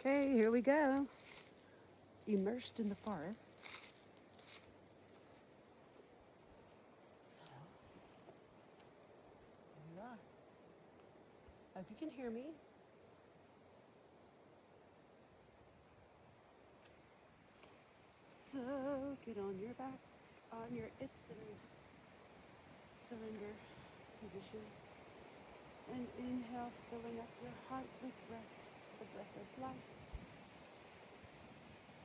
Okay, here we go. Immersed in the forest. So, here we are. Hope you can hear me. So, get on your back, on your surrender position. And inhale, filling up your heart with breath, the breath of life.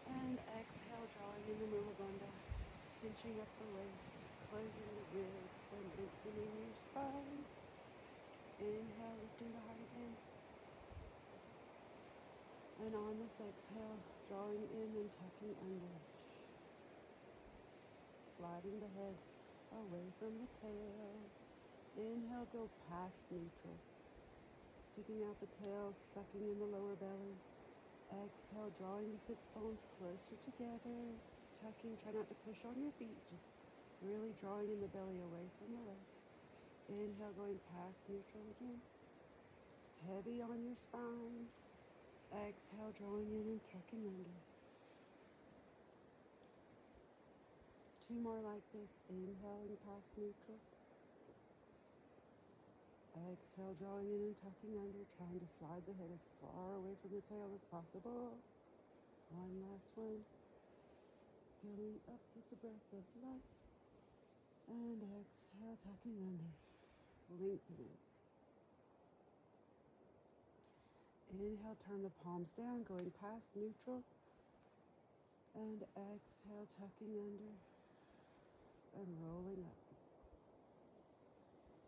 And exhale, drawing in the Mula Bandha, cinching up the waist, closing the ribs, and lengthening your spine. Inhale, lifting the heart again. And on this exhale, drawing in and tucking under. Sliding the head away from the tail. Inhale, go past neutral. Sticking out the tail, sucking in the lower belly. Exhale, drawing the sits bones closer together. Tucking, try not to push on your feet, just really drawing in the belly away from the legs. Inhale, going past neutral again. Heavy on your spine. Exhale, drawing in and tucking under. Two more like this. Inhaling past neutral. Exhale, drawing in and tucking under, trying to slide the head as far away from the tail as possible. One last one. Filling up with the breath of life. And exhale, tucking under. Lengthening. Inhale, turn the palms down, going past neutral. And exhale, tucking under and rolling up.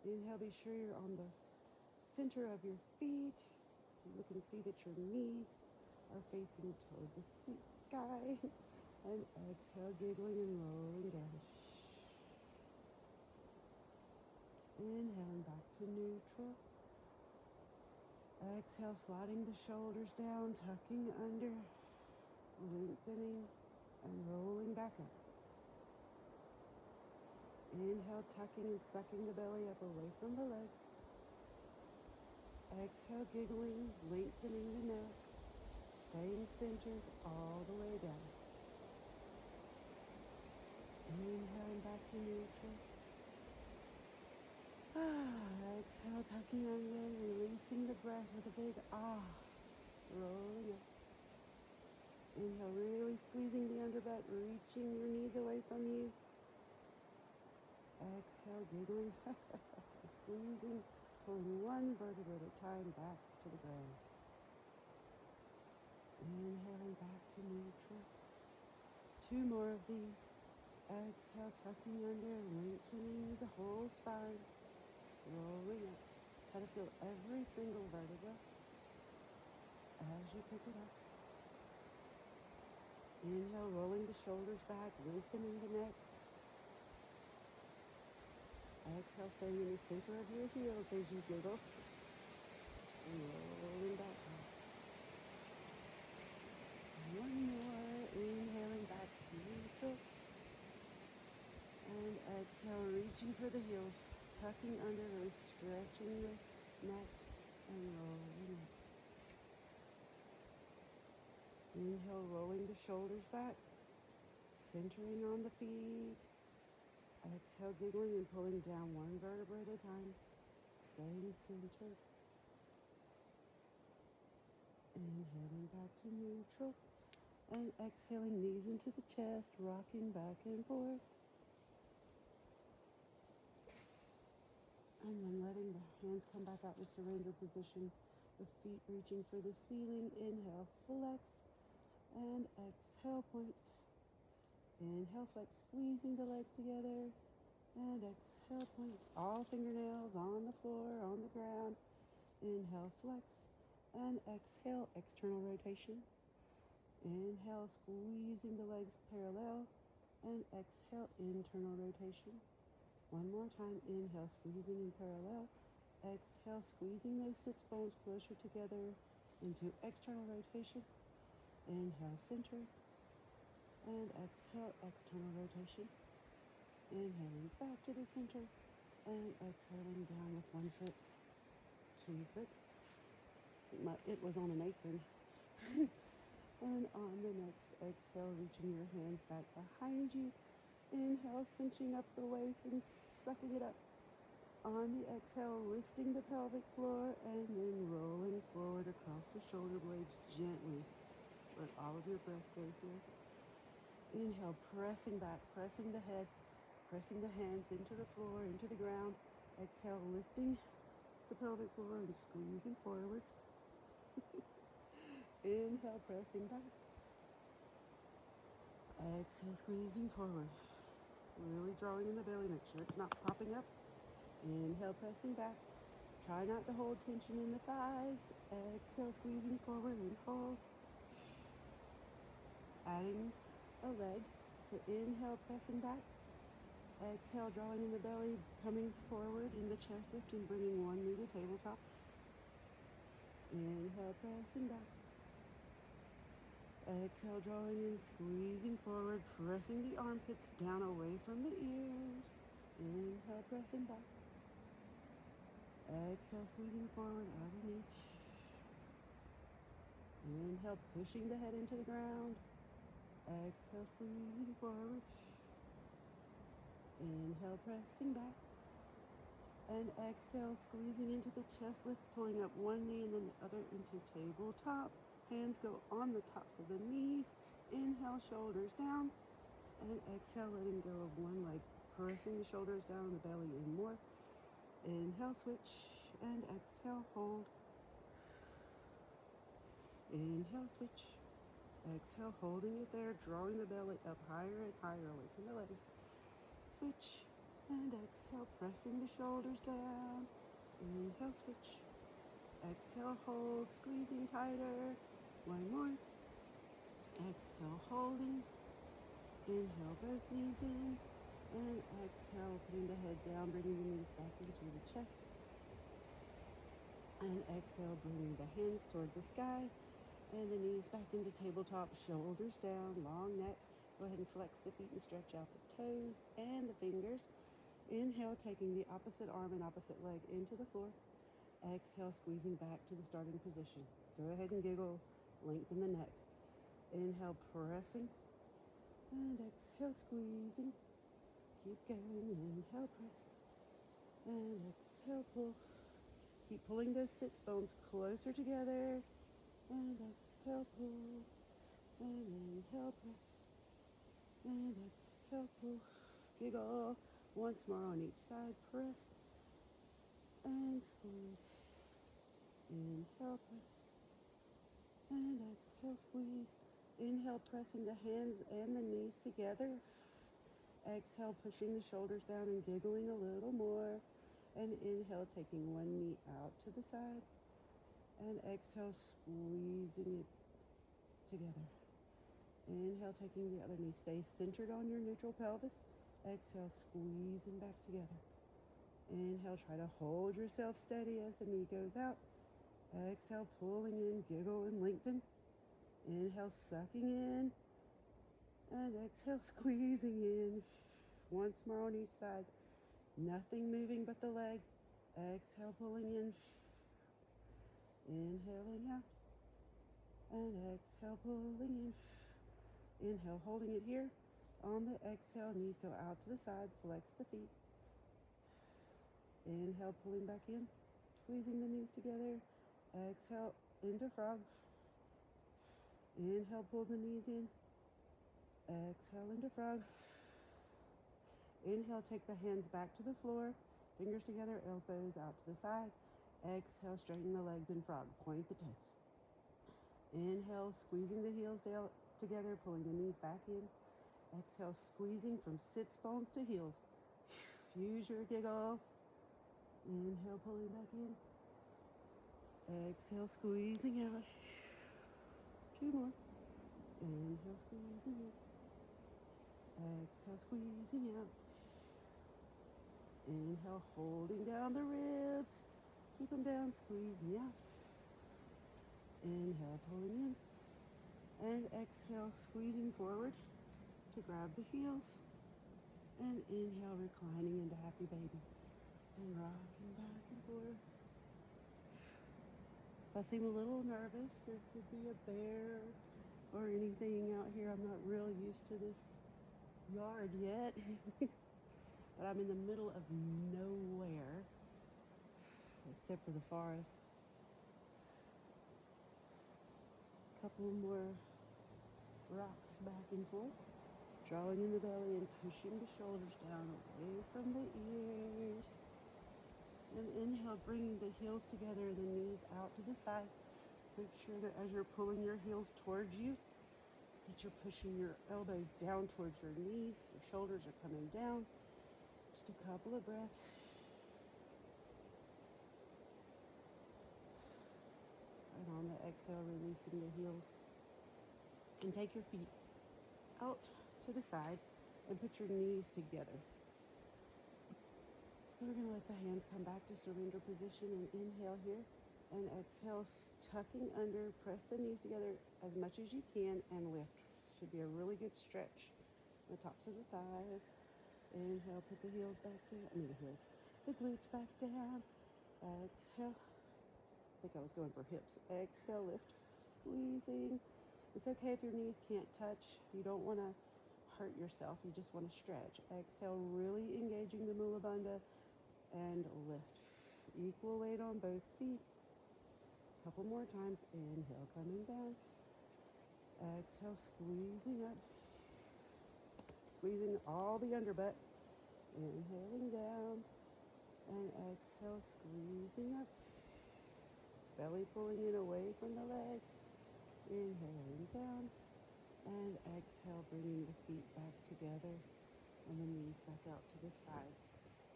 Inhale, be sure you're on the center of your feet. Look and see that your knees are facing toward the sky. And exhale, giggling and rolling down. Inhaling back to neutral. Exhale, sliding the shoulders down, tucking under, lengthening, and rolling back up. Inhale, tucking and sucking the belly up away from the legs. Exhale, giggling, lengthening the neck, staying centered all the way down. Inhaling back to neutral. Exhale, tucking under, releasing the breath with a big ah, rolling up. Inhale, really squeezing the underbutt, reaching your knees away from you. Exhale, giggling, squeezing, pulling one vertebra at a time back to the ground. Inhaling back to neutral. Two more of these. Exhale, tucking under, lengthening the whole spine, rolling up. Try to feel every single vertebra as you pick it up. Inhale, rolling the shoulders back, lengthening the neck. Exhale, staying in the center of your heels as you giggle. And rolling back down. One more. Inhaling back to neutral. And exhale, reaching for the heels, tucking under, really stretching the neck and rolling up. Inhale, rolling the shoulders back, centering on the feet. Exhale, giggling and pulling down one vertebra at a time, staying centered. Inhaling back to neutral. And exhaling, knees into the chest, rocking back and forth. And then letting the hands come back out to surrender position. The feet reaching for the ceiling. Inhale, flex. And exhale, point. Inhale, flex, squeezing the legs together. And exhale, point. All fingernails on the floor, on the ground. Inhale, flex. And exhale, external rotation. Inhale, squeezing the legs parallel. And exhale, internal rotation. One more time. Inhale, squeezing in parallel. Exhale, squeezing those sits bones closer together into external rotation. Inhale, center. And exhale, external rotation. Inhaling back to the center. And exhaling down with 1 foot, 2 foot. It was on an apron. And on the next exhale, reaching your hands back behind you. Inhale, cinching up the waist and sucking it up. On the exhale, lifting the pelvic floor and then rolling forward across the shoulder blades gently. Let all of your breath go here. Inhale, pressing back, pressing the head, pressing the hands into the floor, into the ground. Exhale, lifting the pelvic floor and squeezing forward. Inhale, pressing back. Exhale, squeezing forward. Really drawing in the belly. Make sure it's not popping up. Inhale, pressing back. Try not to hold tension in the thighs. Exhale, squeezing forward and hold. Adding a leg. So inhale, pressing back. Exhale, drawing in the belly, coming forward in the chest lift and bringing one knee to tabletop. Inhale, pressing back. Exhale, drawing in, squeezing forward, pressing the armpits down away from the ears. Inhale, pressing back. Exhale, squeezing forward, other knee. Inhale, pushing the head into the ground. Exhale, squeezing forward. Inhale, pressing back. And exhale, squeezing into the chest lift, pulling up one knee and then the other into tabletop. Hands go on the tops of the knees. Inhale, shoulders down. And exhale, letting go of one leg. Pressing the shoulders down, the belly in more. Inhale, switch. And exhale, hold. Inhale, switch. Exhale, holding it there, drawing the belly up higher and higher away from the legs. Switch. And exhale, pressing the shoulders down. Inhale, switch. Exhale, hold, squeezing tighter. One more. Exhale, holding. Inhale, both knees in. And exhale, putting the head down, bringing the knees back into the chest. And exhale, bringing the hands toward the sky. And the knees back into tabletop, shoulders down, long neck. Go ahead and flex the feet and stretch out the toes and the fingers. Inhale, taking the opposite arm and opposite leg into the floor. Exhale, squeezing back to the starting position. Go ahead and giggle, lengthen the neck. Inhale, pressing. And exhale, squeezing. Keep going. Inhale, press. And exhale, pull. Keep pulling those sits bones closer together. And exhale, pull. And inhale, press. And exhale, pull. Giggle. Once more on each side. Press. And squeeze. Inhale, press. And exhale, squeeze. Inhale, pressing the hands and the knees together. Exhale, pushing the shoulders down and giggling a little more. And inhale, taking one knee out to the side. And exhale, squeezing it together. Inhale, taking the other knee. Stay centered on your neutral pelvis. Exhale, squeezing back together. Inhale, try to hold yourself steady as the knee goes out. Exhale, pulling in, giggle and lengthen. Inhale, sucking in. And exhale, squeezing in. Once more on each side. Nothing moving but the leg. Exhale, pulling in. Inhaling out. And exhale, pulling in. Inhale, holding it here. On the exhale, knees go out to the side. Flex the feet. Inhale, pulling back in. Squeezing the knees together. Exhale, into frog. Inhale, pull the knees in. Exhale, into frog. Inhale, take the hands back to the floor. Fingers together, elbows out to the side. Exhale, straighten the legs in frog. Point the toes. Inhale, squeezing the heels down together, pulling the knees back in. Exhale, squeezing from sits bones to heels. Use your giggle. Inhale, pulling back in. Exhale, squeezing out. Two more. Inhale, squeezing in. Exhale, squeezing out. Inhale, holding down the ribs. Keep them down, squeezing out. Inhale, pulling in. And exhale, squeezing forward to grab the heels. And inhale, reclining into happy baby. And rocking back and forth. If I seem a little nervous, there could be a bear or anything out here. I'm not real used to this yard yet, but I'm in the middle of nowhere except for the forest. A couple more rocks back and forth, drawing in the belly and pushing the shoulders down away from the ears. And inhale, bringing the heels together and the knees out to the side. Make sure that as you're pulling your heels towards you, that you're pushing your elbows down towards your knees. Your shoulders are coming down. Just a couple of breaths. And on the exhale, releasing the heels. And take your feet out to the side and put your knees together. So we're going to let the hands come back to surrender position and inhale here. And exhale, tucking under, press the knees together as much as you can and lift. Should be a really good stretch. The tops of the thighs. Inhale, put the heels back down. The glutes back down. Exhale. I think I was going for hips. Exhale, lift, squeezing. It's okay if your knees can't touch. You don't want to hurt yourself. You just want to stretch. Exhale, really engaging the Mula Bandha and lift. Equal weight on both feet. Couple more times. Inhale, coming down. Exhale, squeezing up. Squeezing all the underbutt. Inhaling down. And exhale, squeezing up. Belly pulling it away from the legs. Inhaling down. And exhale, bringing the feet back together. And the knees back out to the side.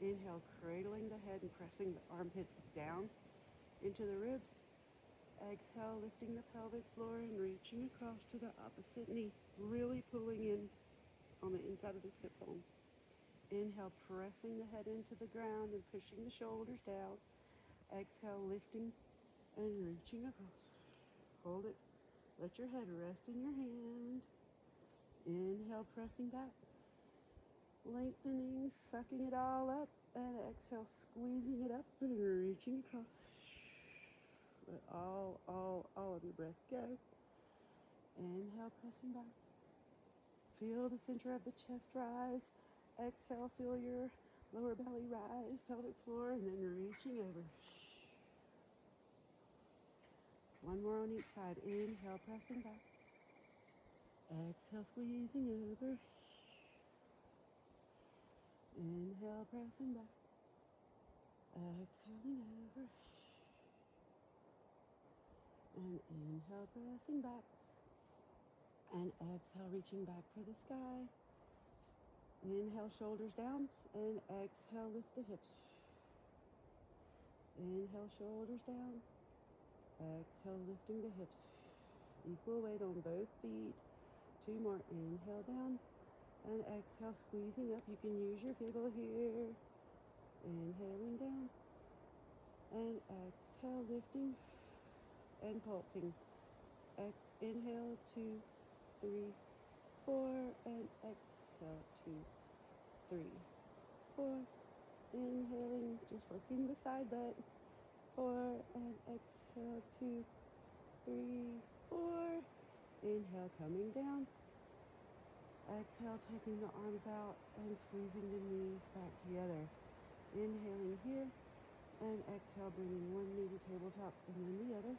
Inhale, cradling the head and pressing the armpits down into the ribs. Exhale, lifting the pelvic floor and reaching across to the opposite knee. Really pulling in on the inside of this hip bone. Inhale, pressing the head into the ground and pushing the shoulders down. Exhale, lifting and reaching across. Hold it. Let your head rest in your hand. Inhale, pressing back. Lengthening, sucking it all up. And exhale, squeezing it up and reaching across. Let all of your breath go. Inhale, pressing back. Feel the center of the chest rise. Exhale, feel your lower belly rise, pelvic floor, and then reaching over. One more on each side. Inhale, pressing back. Exhale, squeezing over. Inhale, pressing back. Exhaling over. And inhale, pressing back. And exhale, reaching back for the sky. Inhale, shoulders down. And exhale, lift the hips. Inhale, shoulders down. Exhale, lifting the hips. Equal weight on both feet. Two more. Inhale down. And exhale, squeezing up. You can use your giggle here. Inhaling down. And exhale, lifting and pulsing. Inhale, 2, 3, 4. And exhale, 2, 3, 4. Inhaling, just working the side butt. 4. And exhale, 2, 3, 4. Inhale, coming down. Exhale, taking the arms out and squeezing the knees back together. Inhaling here. And exhale, bringing one knee to tabletop and then the other.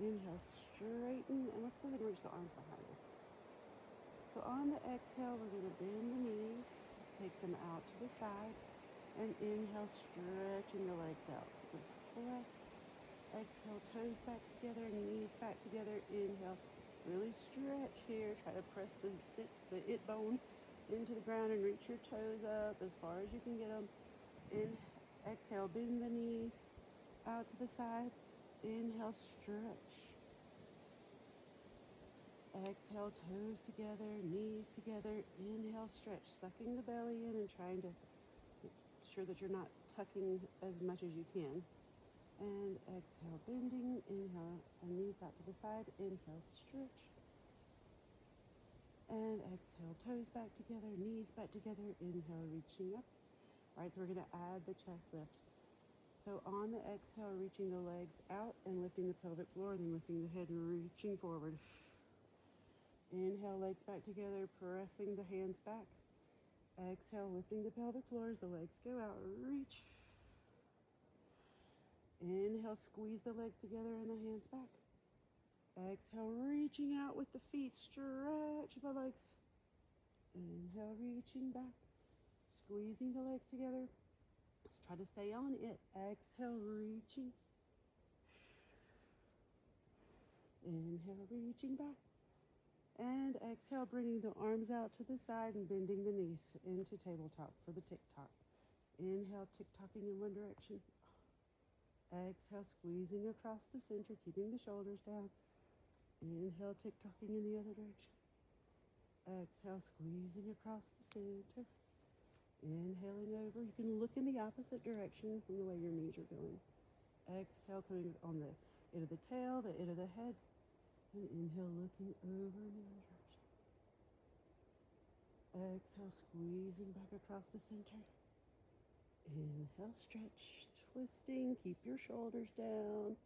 Inhale, straighten. And let's go ahead and reach the arms behind us. So on the exhale, we're going to bend the knees. Take them out to the side. And inhale, stretching the legs out. Flex. Exhale, toes back together, knees back together. Inhale, really stretch here. Try to press the it bone into the ground and reach your toes up as far as you can get them. Exhale, bend the knees out to the side. Inhale, stretch. Exhale, toes together, knees together. Inhale, stretch, sucking the belly in and trying to make sure that you're not tucking as much as you can. And exhale, bending. Inhale, and knees out to the side. Inhale, stretch. And exhale, toes back together, knees back together. Inhale, reaching up. All right, so we're going to add the chest lift. So So on the exhale, reaching the legs out and lifting the pelvic floor, then lifting the head and reaching forward. Inhale, legs back together, pressing the hands back. Exhale, lifting the pelvic floor as the legs go out, reach. Inhale, squeeze the legs together and the hands back. Exhale, reaching out with the feet, stretch the legs. Inhale, reaching back, squeezing the legs together. Let's try to stay on it. Exhale, reaching. Inhale, reaching back. And exhale, bringing the arms out to the side and bending the knees into tabletop for the tick-tock. Inhale, tick-tocking in one direction. Exhale, squeezing across the center, keeping the shoulders down. Inhale, tick-tocking in the other direction. Exhale, squeezing across the center. Inhaling over. You can look in the opposite direction from the way your knees are going. Exhale, coming on the end of the tail, the end of the head. And inhale, looking over in the other direction. Exhale, squeezing back across the center. Inhale, stretch, twisting, keep your shoulders down.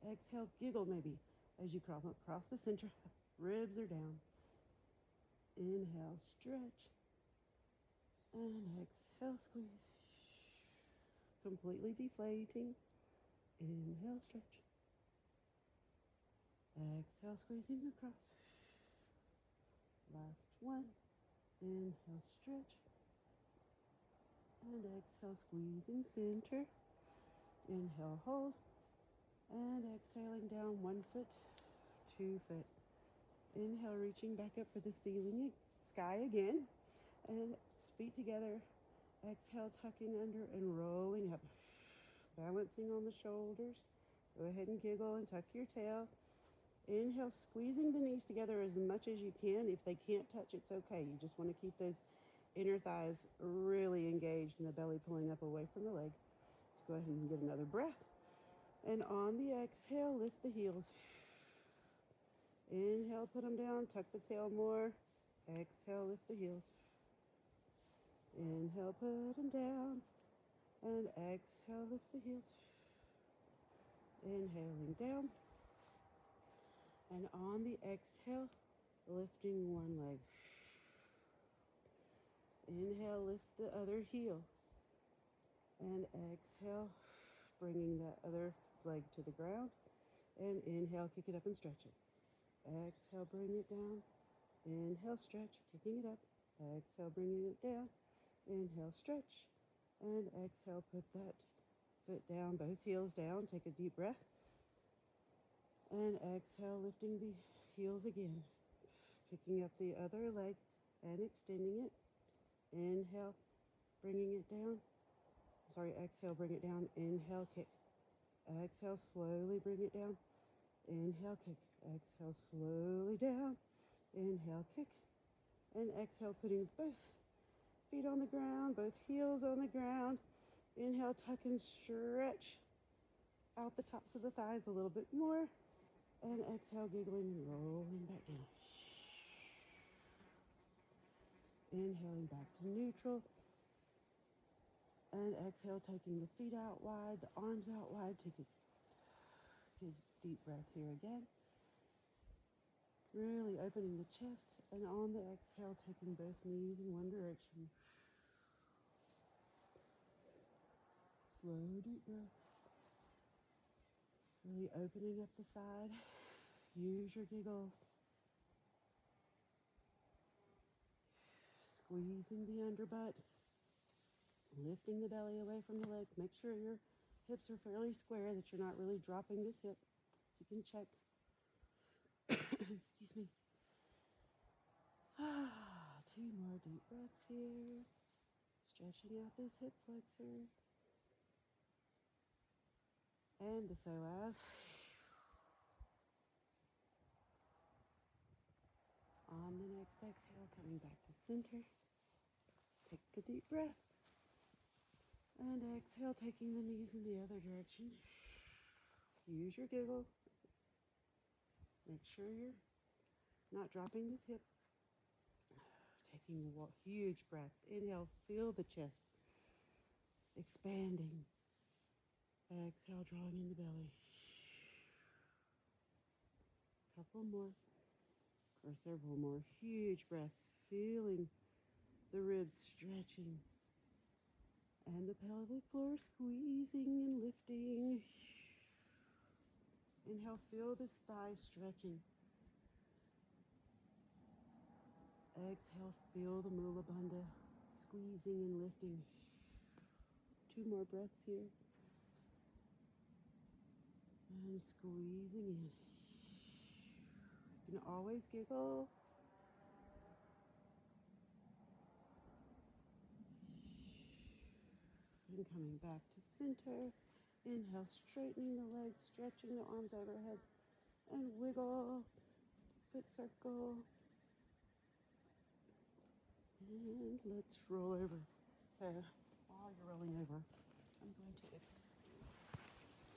Exhale, giggle maybe as you crawl across the center. Ribs are down. Inhale, stretch. And exhale, squeeze. Completely deflating. Inhale, stretch. Exhale, squeezing across. Last one. Inhale, stretch. And exhale, squeezing center. Inhale, hold. And exhaling down 1 foot, 2 foot. Inhale, reaching back up for the ceiling, sky again. And feet together. Exhale, tucking under and rolling up. Balancing on the shoulders. Go ahead and giggle and tuck your tail. Inhale, squeezing the knees together as much as you can. If they can't touch, it's okay. You just want to keep those inner thighs really engaged and the belly pulling up away from the leg. So go ahead and get another breath. And on the exhale, lift the heels. Inhale, put them down, tuck the tail more. Exhale, lift the heels. Inhale, put them down. And exhale, lift the heels. Inhaling down. And on the exhale, lifting one leg. Inhale, lift the other heel. And exhale, bringing that other leg to the ground. And inhale, kick it up and stretch it. Exhale, bring it down. Inhale, stretch, kicking it up. Exhale, bringing it down. Inhale, stretch. And exhale, put that foot down, both heels down. Take a deep breath. And exhale, lifting the heels again. Picking up the other leg and extending it. Inhale, bringing it down. Exhale, bring it down. Inhale, kick. Exhale, slowly bring it down. Inhale, kick. Exhale, slowly down. Inhale, kick. And exhale, putting both feet on the ground, both heels on the ground. Inhale, tuck and stretch out the tops of the thighs a little bit more. And exhale, giggling and rolling back down. Inhaling back to neutral. And exhale, taking the feet out wide, the arms out wide. Take a deep breath here again. Really opening the chest. And on the exhale, taking both knees in one direction. Slow, deep breath. Really opening up the side. Use your giggle. Squeezing the underbutt. Lifting the belly away from the legs. Make sure your hips are fairly square, that you're not really dropping this hip. So you can check. Excuse me. 2 more deep breaths here. Stretching out this hip flexor. And the psoas. On the next exhale, coming back to center. Take a deep breath. And exhale, taking the knees in the other direction. Use your giggle. Make sure you're not dropping this hip. Taking huge breaths. Inhale, feel the chest expanding. Exhale, drawing in the belly. Couple more, or several more. Huge breaths, feeling the ribs stretching and the pelvic floor squeezing and lifting. Inhale, feel this thigh stretching. Exhale, feel the mula bandha squeezing and lifting. 2 more breaths here. And squeezing in. You can always giggle. And coming back to center. Inhale, straightening the legs, stretching the arms overhead. And wiggle. Foot circle. And let's roll over. So while you're rolling over, I'm going to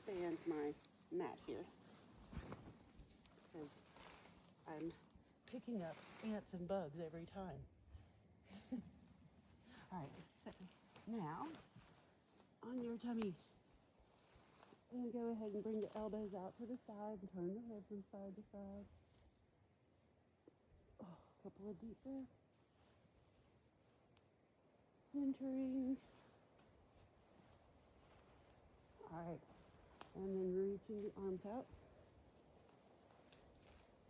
expand my mat here because I'm picking up ants and bugs every time. All right, so now on your tummy, and go ahead and bring the elbows out to the side and turn the head from side to side. Oh, a couple of deep breaths. Centering. All right, and then reaching the arms out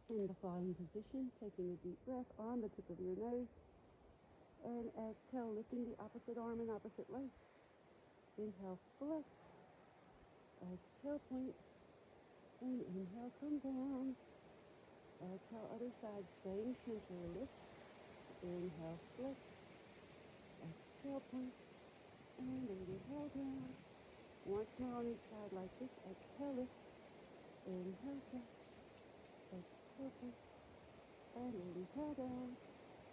in the flying position, taking a deep breath on the tip of your nose, and exhale, lifting the opposite arm and opposite leg. Inhale, flex. Exhale, point. And inhale, come down. Exhale, other side, staying center, lift. Inhale, flex. Exhale, point. And inhale, down. Once more on each side like this. Exhale, lift. Inhale, flex. Exhale, point. And inhale, down.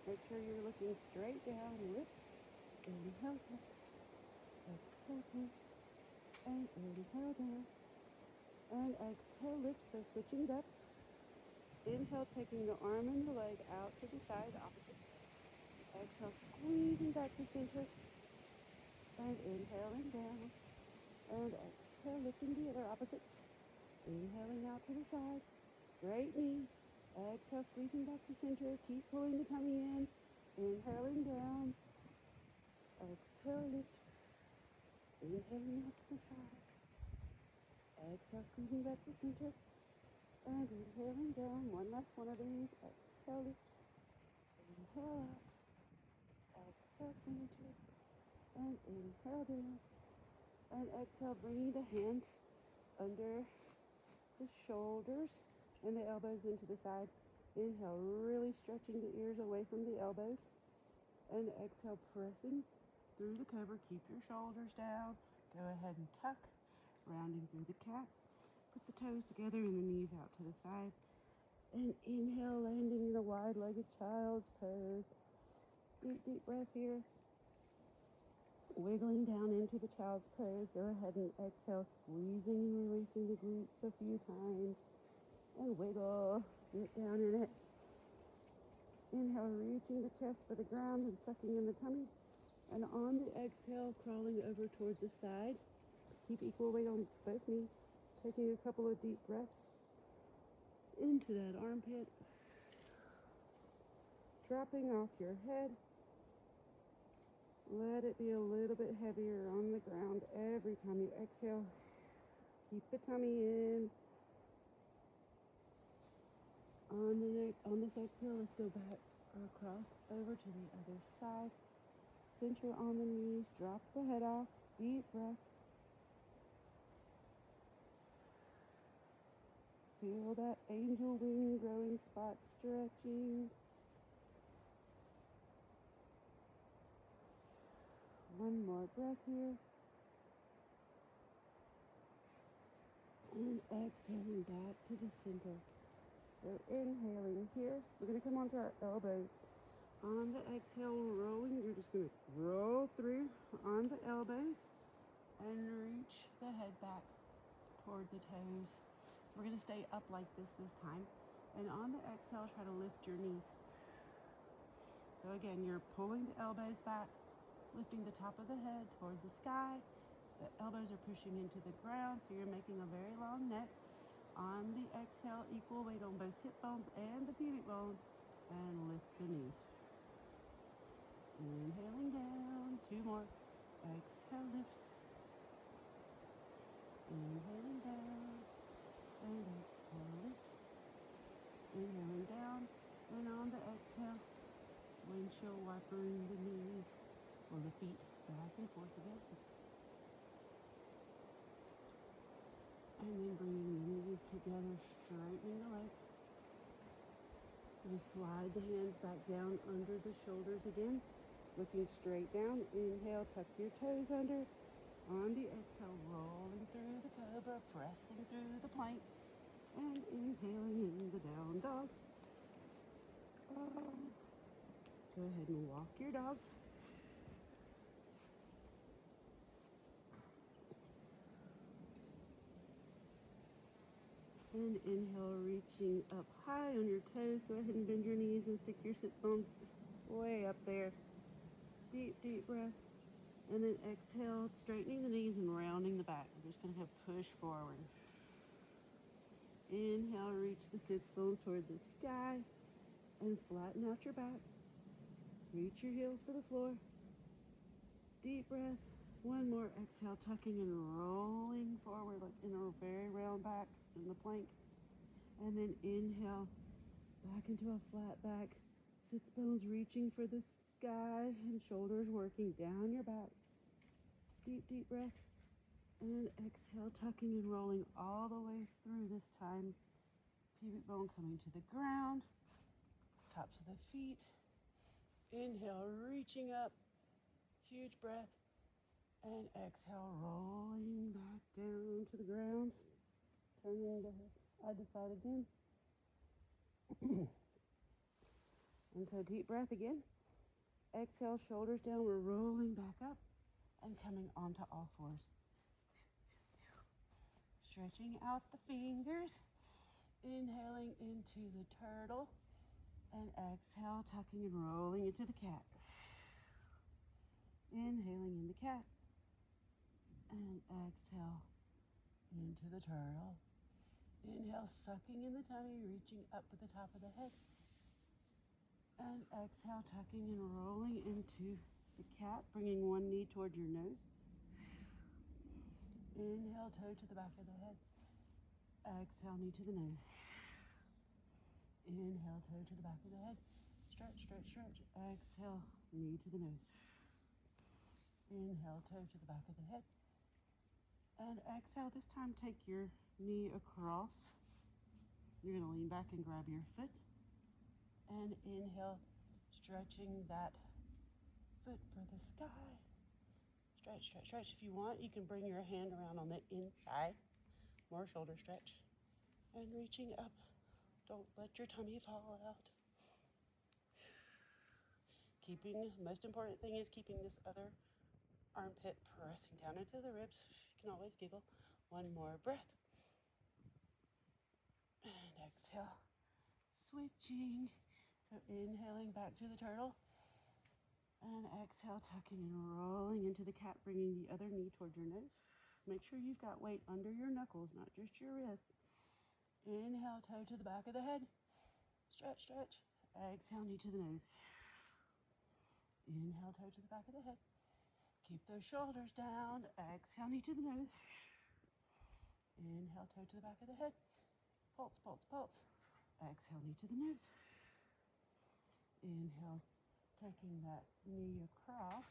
Make sure you're looking straight down. Lift. Inhale, flex. Exhale, point. And inhale, down. And exhale, lift. So switching it up. Inhale, taking the arm and the leg out to the side, opposites. Exhale, squeezing back to center. And inhaling down. And exhale, lifting the other opposites. Inhaling out to the side. Straight knee. Exhale, squeezing back to center. Keep pulling the tummy in. Inhaling down. Exhale, lift. Inhaling out to the side. Exhale, squeezing back to center. And inhaling down. One last one of these. Exhale, lift. Inhale out. Exhale, center. And inhale down. And exhale, bringing the hands under the shoulders and the elbows into the side. Inhale, really stretching the ears away from the elbows. And exhale, pressing through the cobra. Keep your shoulders down. Go ahead and tuck, rounding through the cat. Put the toes together and the knees out to the side. And inhale, landing in a wide-legged child's pose. Deep breath here. Wiggling down into the child's pose. Go ahead and exhale, squeezing and releasing the glutes a few times. And wiggle. Get down in it. Inhale, reaching the chest for the ground and sucking in the tummy. And on the exhale, crawling over towards the side. Keep equal weight on both knees. Taking a couple of deep breaths into that armpit. Dropping off your head. Let it be a little bit heavier on the ground every time you exhale. Keep the tummy in. On this exhale, let's go back across over to the other side. Center on the knees. Drop the head off. Deep breath. Feel that angel wing growing spot stretching. One more breath here. And exhaling back to the center. So inhaling here. We're going to come onto our elbows. On the exhale, rolling. You're just going to roll through on the elbows and reach the head back toward the toes. We're going to stay up like this time. And on the exhale, try to lift your knees. So again, you're pulling the elbows back, lifting the top of the head toward the sky, The elbows are pushing into the ground, so you're making a very long neck. On the exhale, equal weight on both hip bones and the pubic bone, and lift the knees. Inhaling down, 2 more. Exhale, lift. Inhaling down, and exhale, lift. Inhaling down, and on the exhale, windshield wipering the knees or the feet back and forth again. And then bringing the knees together, straightening the legs. You slide the hands back down under the shoulders again, looking straight down. Inhale, tuck your toes under. On the exhale, rolling through the cobra, pressing through the plank, and inhaling in the down dog. Go ahead and walk your dog. And inhale, reaching up high on your toes. Go ahead and bend your knees and stick your sit bones way up there. Deep, deep breath. And then exhale, straightening the knees and rounding the back. We're just going to push forward. Inhale, reach the sits bones toward the sky and flatten out your back. Reach your heels for the floor. Deep breath. One more. Exhale, tucking and rolling forward like in a very round back in the plank. And then inhale, back into a flat back. Sits bones reaching for the sky and shoulders working down your back. Deep, deep breath. And exhale, tucking and rolling all the way through this time. Pubic bone coming to the ground. Tops of the feet. Inhale, reaching up. Huge breath. And exhale, rolling back down to the ground. Turning the head side to side again. And so deep breath again. Exhale, shoulders down. We're rolling back up and coming onto all fours. Stretching out the fingers. Inhaling into the turtle. And exhale, tucking and rolling into the cat. Inhaling in the cat. And exhale into the turtle. Inhale, sucking in the tummy, reaching up to the top of the head. And exhale, tucking and rolling into the cat, bringing one knee towards your nose. Inhale, toe to the back of the head. Exhale, knee to the nose. Inhale, toe to the back of the head. Stretch, stretch, stretch. Exhale, knee to the nose. Inhale, toe to the back of the head. And exhale, this time take your knee across. You're going to lean back and grab your foot. And inhale, stretching that foot for the sky. Stretch, stretch, stretch. If you want, you can bring your hand around on the inside. More shoulder stretch. And reaching up. Don't let your tummy fall out. Most important thing is keeping this other armpit pressing down into the ribs. You can always giggle. One more breath. And exhale. Switching. So inhaling back to the turtle. And exhale, tucking and rolling into the cat, bringing the other knee towards your nose. Make sure you've got weight under your knuckles, not just your wrists. Inhale, toe to the back of the head. Stretch, stretch. Exhale, knee to the nose. Inhale, toe to the back of the head. Keep those shoulders down. Exhale, knee to the nose. Inhale, toe to the back of the head. Pulse, pulse, pulse. Exhale, knee to the nose. Inhale, taking that knee across,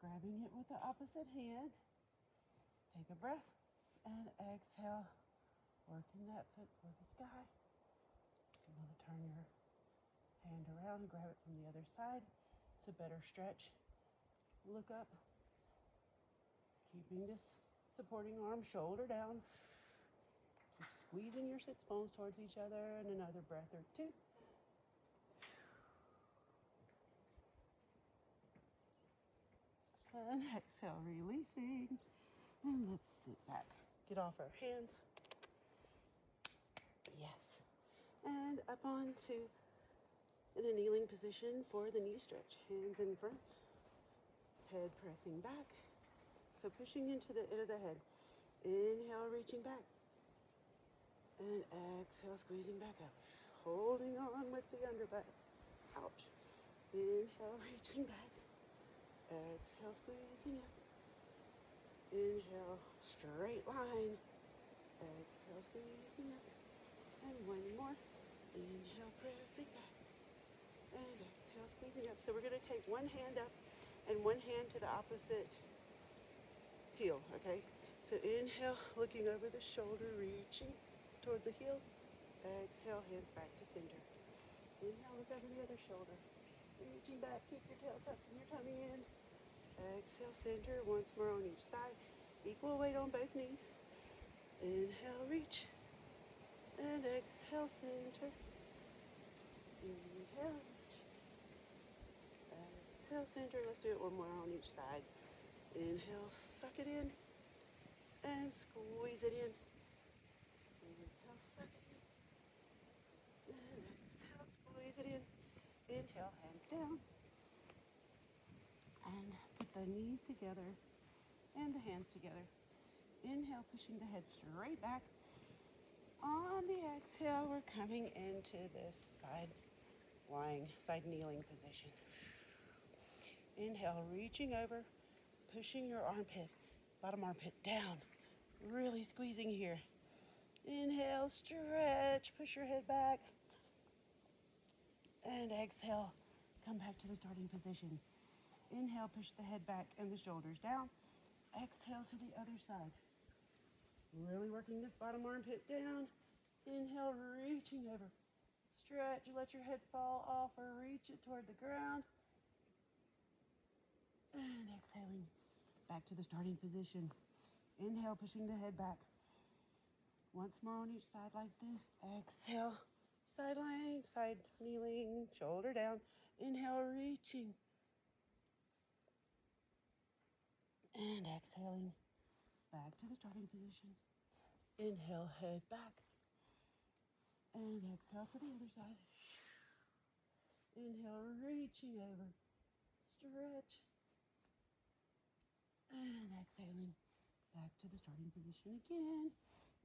grabbing it with the opposite hand. Take a breath and exhale, working that foot for the sky. If you want to turn your hand around and grab it from the other side, it's a better stretch. Look up, keeping this supporting arm shoulder down. Keep squeezing your sits bones towards each other, and another breath or two. And exhale, releasing. And let's sit back. Get off our hands. Yes. And up onto in a kneeling position for the knee stretch. Hands in front. Head pressing back. So So pushing into the end of the head. Inhale, reaching back. And exhale, squeezing back up. Holding on with the underbutt. Ouch. Inhale, reaching back. Exhale, squeezing up. Inhale, straight line. Exhale, squeezing up. And one more. Inhale, pressing back. And exhale, squeezing up. So we're going to take one hand up and one hand to the opposite heel, okay? So inhale, looking over the shoulder, reaching toward the heel. Exhale, hands back to center. Inhale, look over the other shoulder. Reaching back, keep your tail tucked and your tummy in. Exhale, center, once more on each side. Equal weight on both knees. Inhale, reach. And exhale, center. Inhale, reach. Exhale, center. Let's do it one more on each side. Inhale, suck it in. And squeeze it in. Inhale, suck it in. And exhale, squeeze it in. Inhale, hands down. And put the knees together and the hands together. Inhale, pushing the head straight back. On the exhale, we're coming into this side lying, side kneeling position. Inhale, reaching over, pushing your armpit, bottom armpit down. Really squeezing here. Inhale, stretch, push your head back. And exhale, come back to the starting position. Inhale, push the head back and the shoulders down. Exhale to the other side. Really working this bottom armpit down. Inhale, reaching over. Stretch, let your head fall off or reach it toward the ground. And exhaling, back to the starting position. Inhale, pushing the head back. Once more on each side like this. Exhale, side lying, side kneeling, shoulder down. Inhale, reaching. And exhaling, back to the starting position. Inhale, head back. And exhale for the other side. Inhale, reaching over. Stretch. And exhaling, back to the starting position again.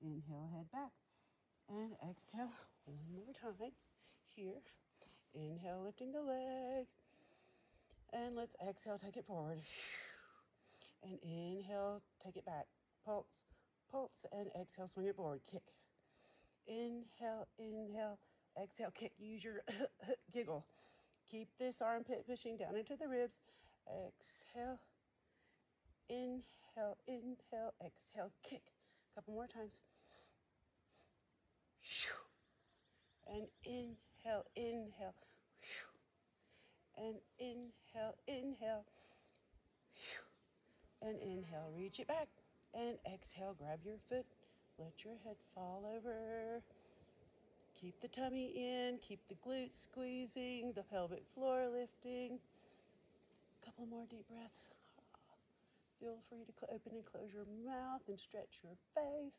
Inhale, head back. And exhale one more time here. Inhale, lifting the leg. And let's exhale, take it forward. And inhale, take it back. Pulse, pulse, and exhale, swing it forward. Kick. Inhale, inhale, exhale, kick. Use your giggle. Keep this armpit pushing down into the ribs. Exhale, inhale, inhale, exhale, kick. A couple more times. And inhale, inhale. And inhale, inhale. And inhale, reach it back. And exhale, grab your foot. Let your head fall over. Keep the tummy in. Keep the glutes squeezing. The pelvic floor lifting. A couple more deep breaths. Feel free to open and close your mouth and stretch your face.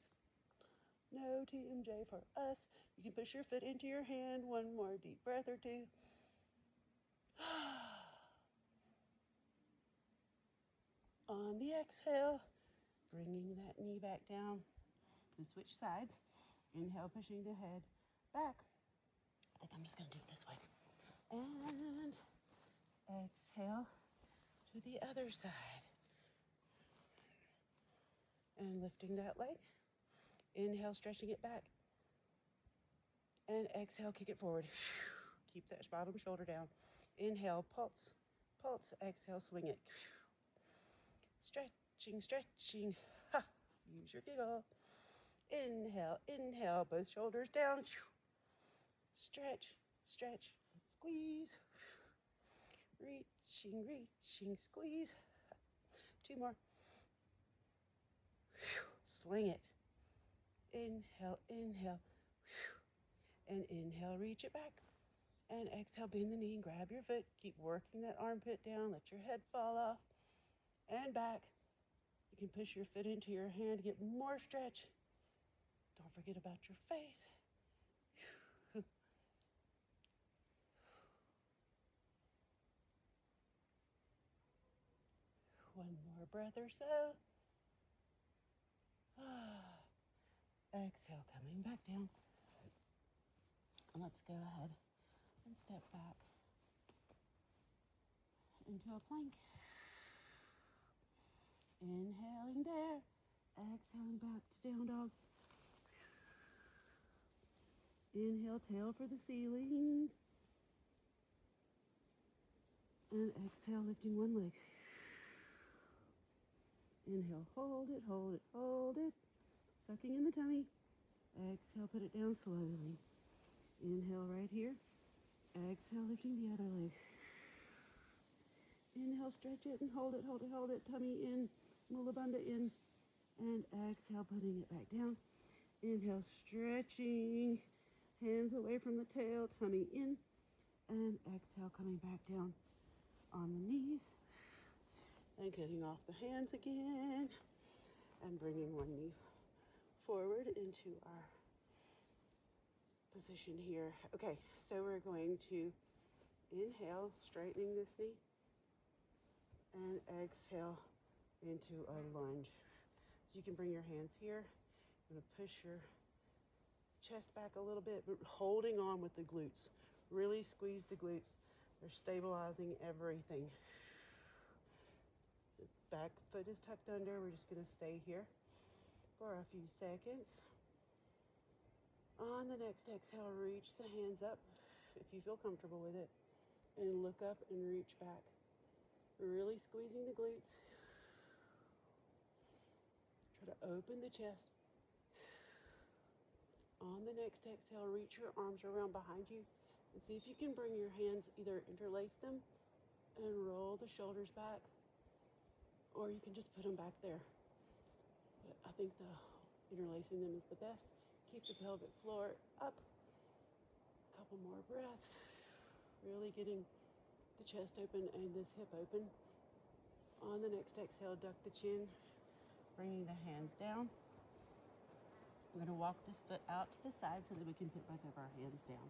No TMJ for us. You can push your foot into your hand. One more deep breath or two. On the exhale, bringing that knee back down. And switch sides. Inhale, pushing the head back. I think I'm just going to do it this way. And exhale to the other side. And lifting that leg. Inhale, stretching it back. And exhale, kick it forward. Keep that bottom shoulder down. Inhale, pulse, pulse. Exhale, swing it. Stretching, stretching. Ha! Use your giggle. Inhale, inhale, both shoulders down. Stretch, stretch, squeeze. Reaching, reaching, squeeze. Two more. Swing it. Inhale, inhale. And inhale, reach it back. And exhale, bend the knee and grab your foot. Keep working that armpit down. Let your head fall off. And back. You can push your foot into your hand to get more stretch. Don't forget about your face. one more breath or so. Exhale, coming back down. Let's go ahead and step back into a plank. Inhaling there, exhaling back to down dog. Inhale, tail for the ceiling. And exhale, lifting one leg. Inhale, hold it, hold it, hold it. Sucking in the tummy. Exhale, put it down slowly. Inhale right here. Exhale, lifting the other leg. Inhale, stretch it and hold it, hold it, hold it. Tummy in, Mula Bandha in. And exhale, putting it back down. Inhale, stretching. Hands away from the tail, tummy in. And exhale, coming back down on the knees. And getting off the hands again. And bringing one knee forward into our position here. Okay, so we're going to inhale, straightening this knee. And exhale into a lunge. So you can bring your hands here. You're going to push your chest back a little bit, but holding on with the glutes. Really squeeze the glutes. They're stabilizing everything. The back foot is tucked under. We're just going to stay here for a few seconds. On the next exhale, reach the hands up if you feel comfortable with it. And look up and reach back. Really squeezing the glutes. Try to open the chest. On the next exhale, reach your arms around behind you and see if you can bring your hands, either interlace them and roll the shoulders back, or you can just put them back there. But I think the interlacing them is the best. Keep the pelvic floor up. A couple more breaths. Really getting the chest open and this hip open. On the next exhale, duck the chin, bringing the hands down. We're going to walk this foot out to the side so that we can put both of our hands down.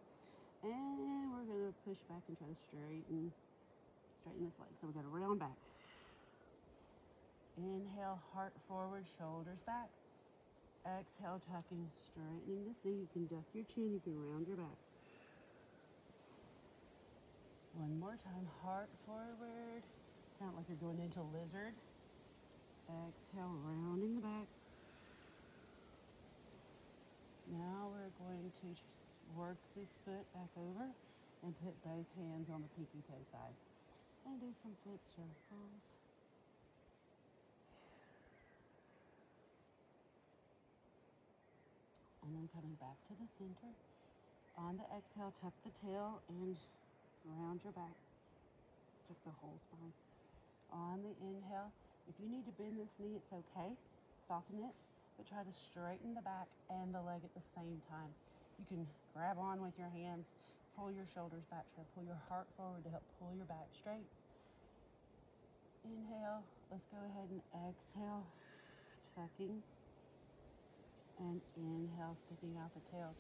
And we're going to push back and try to straighten this leg. So we're going to round back. Inhale, heart forward, shoulders back. Exhale, tucking, straightening this knee. You can duck your chin, you can round your back. One more time, heart forward. Kind of like you're going into lizard. Exhale, rounding the back. Now we're going to work this foot back over and put both hands on the pinky toe side. And do some foot circles. And then coming back to the center. On the exhale, tuck the tail and round your back. Tuck the whole spine. On the inhale, if you need to bend this knee, it's okay. Soften it, but try to straighten the back and the leg at the same time. You can grab on with your hands, pull your shoulders back, try to pull your heart forward to help pull your back straight. Inhale, let's go ahead and exhale, tucking. And inhale, sticking out the tail,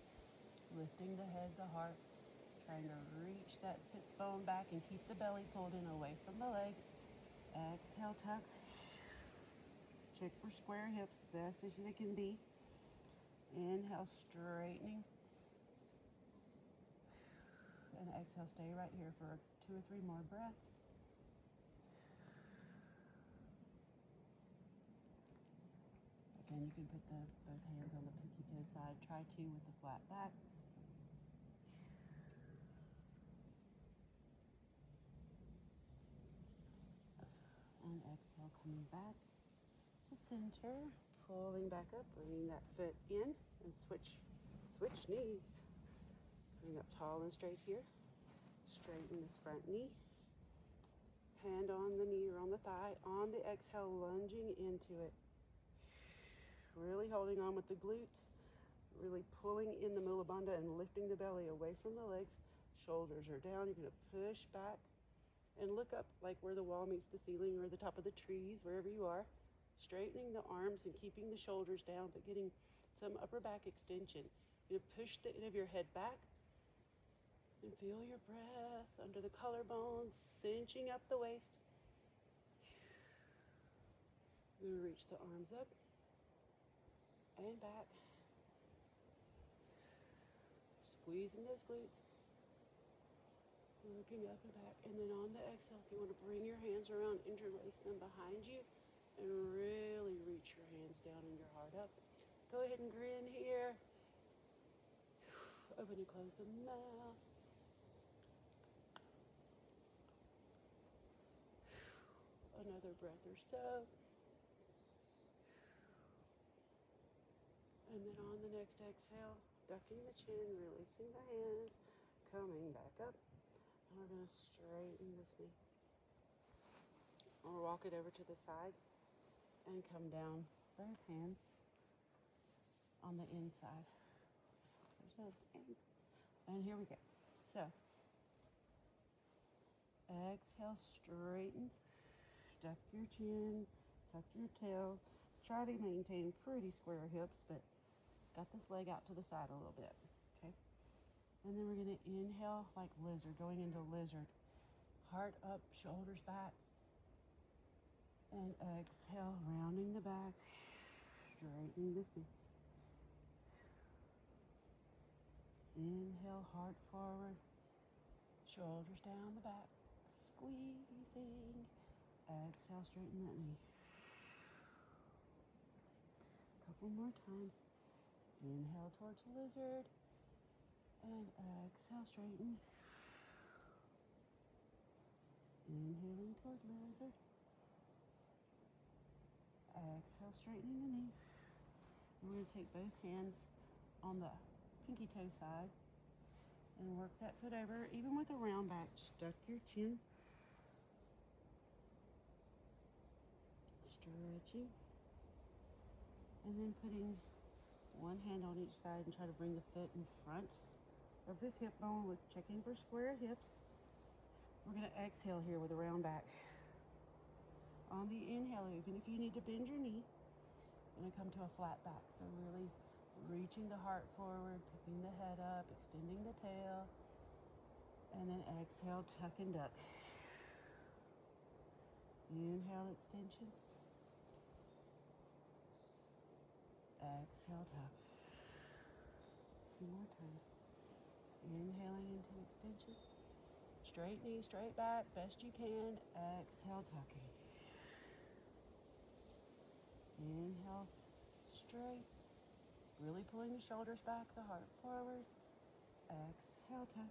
lifting the head, the heart, trying to reach that sits bone back and keep the belly pulled in away from the leg. Exhale, tuck. Check for square hips, best as they can be. Inhale, straightening. And exhale, stay right here for 2 or 3 more breaths. Again, you can put both hands on the pinky toe side. Try to with the flat back. And exhale, coming back to center. Pulling back up, bringing that foot in and switch knees. Bring up tall and straight here. Straighten this front knee. Hand on the knee or on the thigh. On the exhale, lunging into it. Really holding on with the glutes. Really pulling in the Mula Bandha and lifting the belly away from the legs. Shoulders are down. You're going to push back and look up like where the wall meets the ceiling or the top of the trees, wherever you are. Straightening the arms and keeping the shoulders down, but getting some upper back extension. You push the end of your head back and feel your breath under the collarbones, cinching up the waist. Then reach the arms up and back. Squeezing those glutes. Looking up and back. And then on the exhale, if you want to bring your hands around, interlace them behind you, and really reach your hands down and your heart up. Go ahead and grin here. Open and close the mouth. Another breath or so. And then on the next exhale, ducking the chin, releasing the hands, coming back up. And we're going to straighten this knee. Or walk it over to the side and come down both hands on the inside. There's no end. And here we go. So, exhale, straighten, duck your chin, tuck your tail. Try to maintain pretty square hips, but got this leg out to the side a little bit, okay? And then we're gonna inhale like lizard, going into lizard. Heart up, shoulders back. And exhale, rounding the back, straightening this knee. Inhale, heart forward, shoulders down the back, squeezing. Exhale, straighten that knee. Couple more times. Inhale towards lizard, and exhale, straighten. Inhaling toward lizard. Exhale, straightening the knee. We're going to take both hands on the pinky toe side and work that foot over. Even with a round back, just duck your chin. Stretching. And then putting one hand on each side and try to bring the foot in front of this hip bone with checking for square hips. We're going to exhale here with a round back. On the inhale, even if you need to bend your knee, you're going to come to a flat back. So really reaching the heart forward, picking the head up, extending the tail, and then exhale, tuck and duck. Inhale, extension. Exhale, tuck. A few more times. Inhaling into extension. Straight knee, straight back, best you can. Exhale, tucking. Inhale, straight. Really pulling the shoulders back, the heart forward. Exhale, tuck.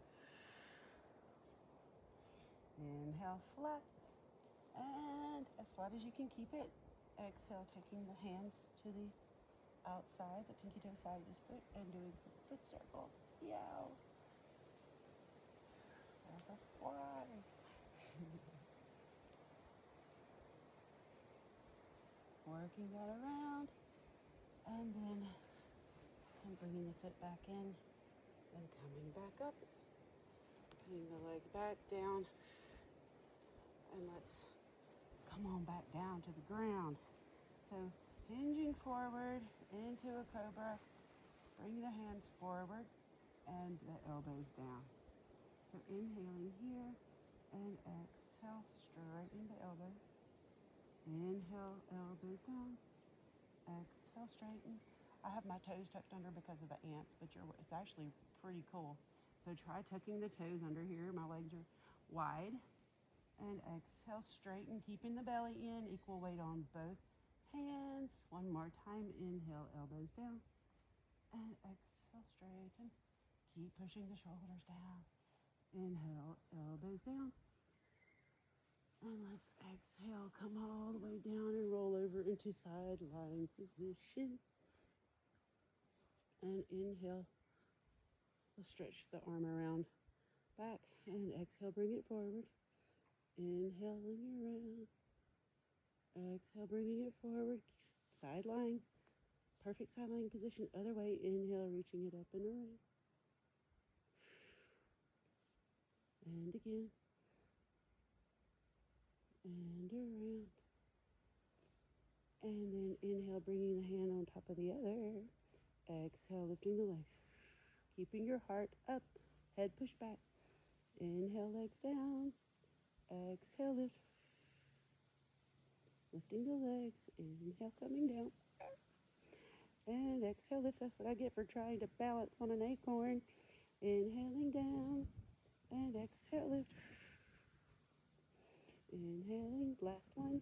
Inhale, flat. And as flat as you can keep it. Exhale, taking the hands to the outside, the pinky toe side of this foot, and doing some foot circles. Yow. There's a fly. Working that around, and then I'm bringing the foot back in, then coming back up, putting the leg back down, and let's come on back down to the ground. So hinging forward into a cobra, bring the hands forward and the elbows down. So inhaling here and exhale, straighten the elbow. Inhale, elbows down. Exhale, straighten. I have my toes tucked under because of the ants, but it's actually pretty cool. So try tucking the toes under here. My legs are wide. And exhale, straighten, keeping the belly in, equal weight on both hands. One more time. Inhale, elbows down. And exhale, straighten. Keep pushing the shoulders down. Inhale, elbows down. And let's exhale, come all the way down and roll over into side lying position. And inhale, let's stretch the arm around back. And exhale, bring it forward. Inhaling around. Exhale, bringing it forward. Side lying. Perfect side lying position. Other way, inhale, reaching it up and around. And again. And around. And then inhale, bringing the hand on top of the other. Exhale, lifting the legs. Keeping your heart up. Head pushed back. Inhale, legs down. Exhale, lift. lifting the legs. Inhale, coming down. And exhale, lift. That's what I get for trying to balance on an acorn. Inhaling down. And exhale, lift. Inhaling, last one.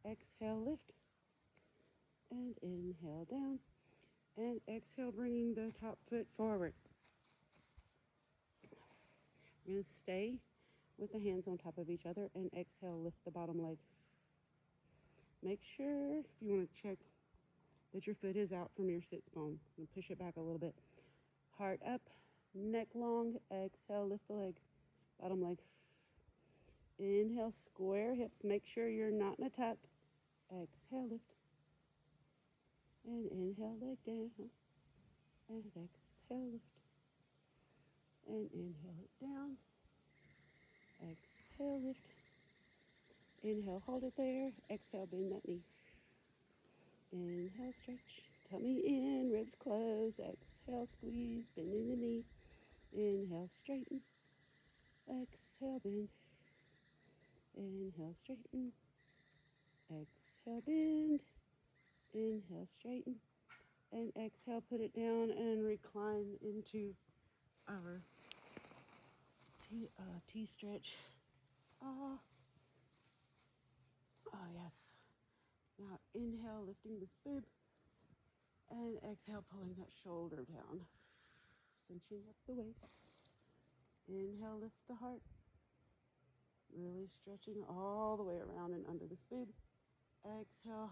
Exhale, lift. And inhale down. And exhale, bringing the top foot forward. We're going to stay with the hands on top of each other and exhale, lift the bottom leg. Make sure, if you want to check, that your foot is out from your sits bone. And push it back a little bit. Heart up, neck long. Exhale, lift the leg, bottom leg. Inhale, square hips. Make sure you're not in a tuck. Exhale, lift. And inhale, leg down. And exhale, lift. And inhale it down. Exhale, lift. Inhale, hold it there. Exhale, bend that knee. Inhale, stretch. Tummy in, ribs closed. Exhale, squeeze, bending the knee. Inhale, straighten. Exhale, bend. Inhale, straighten. Exhale, bend. Inhale, straighten. And exhale, put it down and recline into our T-stretch. Oh, yes. Now inhale, lifting this boob. And exhale, pulling that shoulder down. Cinching up the waist. Inhale, lift the heart. Really stretching all the way around and under this boob. Exhale,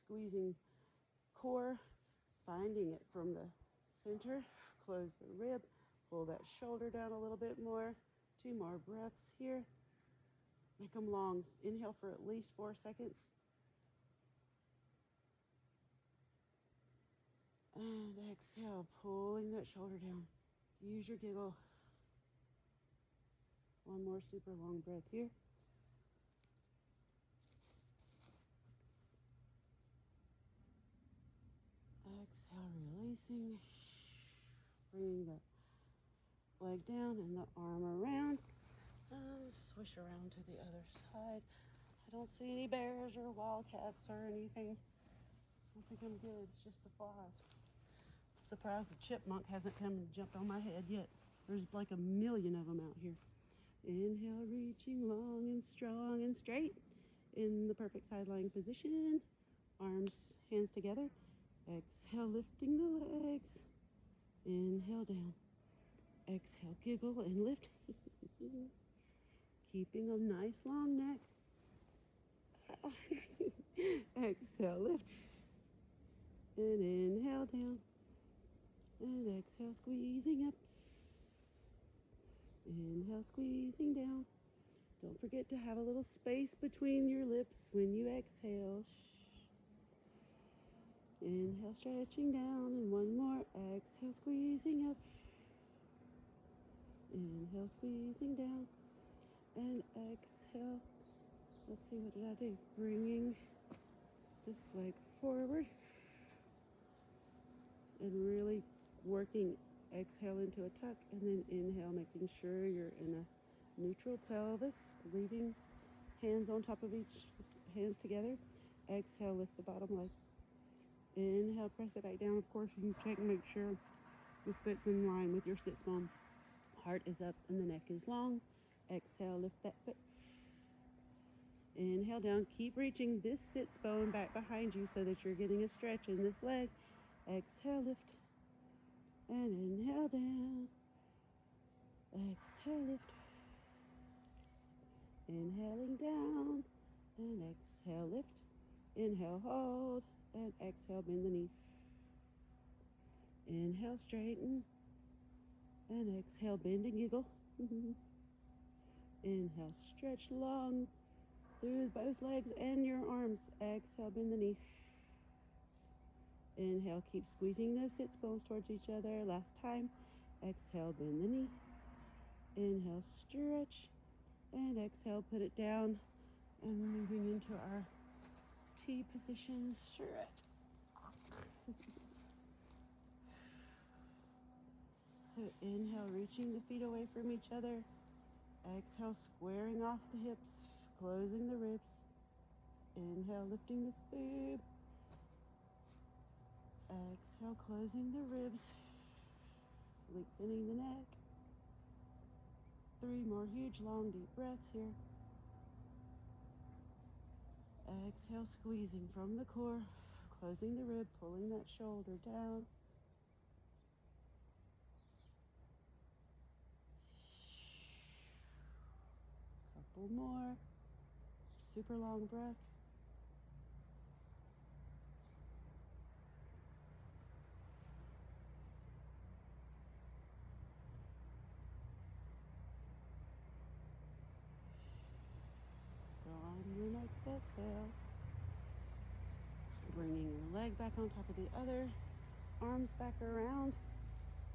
squeezing core. Finding it from the center. Close the rib. Pull that shoulder down a little bit more. 2 more breaths here. Make them long. Inhale for at least 4 seconds. And exhale, pulling that shoulder down. Use your giggle. 1 more super long breath here. Exhale, releasing. Bringing the leg down and the arm around. And swish around to the other side. I don't see any bears or wildcats or anything. I don't think I'm good. It's just the flies. I'm surprised the chipmunk hasn't come and jumped on my head yet. There's like a million of them out here. Inhale, reaching long and strong and straight in the perfect side lying position. Arms, hands together. Exhale, lifting the legs. Inhale down. Exhale, giggle and lift. Keeping a nice long neck. Exhale, lift. And inhale down. And exhale, squeezing up. Inhale, squeezing down. Don't forget to have a little space between your lips when you exhale. Inhale, stretching down. And 1 more. Exhale, squeezing up. Inhale, squeezing down. And exhale. Let's see, what did I do? Bringing this leg forward. And really working. Exhale into a tuck. And then inhale, making sure you're in a neutral pelvis. Leaving hands on top of each, hands together. Exhale, lift the bottom leg. Inhale, press it back down. Of course, you can check and make sure this foot's in line with your sits bone. Heart is up and the neck is long. Exhale, lift that foot. Inhale down. Keep reaching this sits bone back behind you so that you're getting a stretch in this leg. Exhale, lift. And inhale down. Exhale, lift. Inhaling down. And exhale, lift. Inhale, hold. And exhale, bend the knee. Inhale, straighten. And exhale, bend and giggle. Inhale, stretch long through both legs and your arms. Exhale, bend the knee. Inhale, keep squeezing those sits bones towards each other. Last time. Exhale, bend the knee. Inhale, stretch. And exhale, put it down. And moving into our T position, stretch. So inhale, reaching the feet away from each other. Exhale, squaring off the hips, closing the ribs. Inhale, lifting this boob. Exhale, closing the ribs, lengthening the neck. 3 more huge, long, deep breaths here. Exhale, squeezing from the core, closing the rib, pulling that shoulder down. Couple more. Super long breaths. So on your next exhale, bringing your leg back on top of the other, arms back around,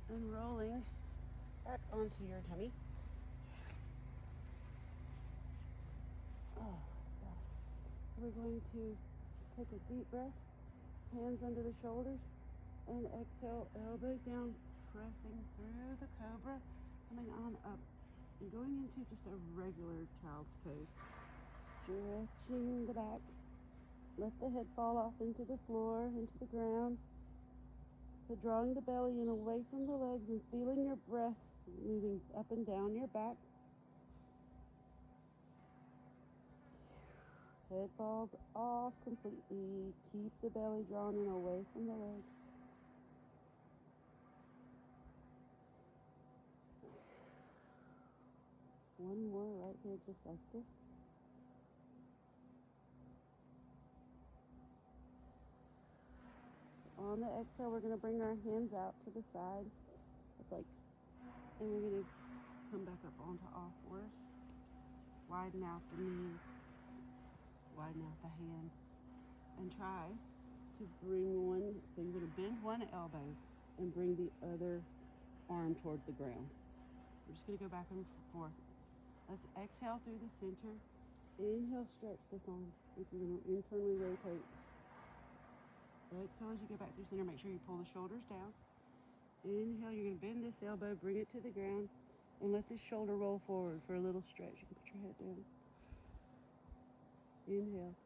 and rolling back onto your tummy. Oh, yeah. So we're going to take a deep breath, hands under the shoulders, and exhale, elbows down, pressing through the cobra, coming on up, and going into just a regular child's pose. Stretching the back. Let the head fall off into the floor, into the ground. So drawing the belly in away from the legs and feeling your breath moving up and down your back. Head falls off completely. Keep the belly drawn in away from the legs. One more right here, just like this. On the exhale, we're going to bring our hands out to the side. It's like, and we're going to come back up onto all fours. Widen out the knees. Widen out the hands. And try to bring one, so you're going to bend one elbow and bring the other arm toward the ground. We're just going to go back and forth. Let's exhale through the center. Inhale, stretch this arm. If you're going to internally rotate. Exhale as you go back through center. Make sure you pull the shoulders down. Inhale, you're going to bend this elbow, bring it to the ground, and let this shoulder roll forward for a little stretch. You can put your head down. Inhale.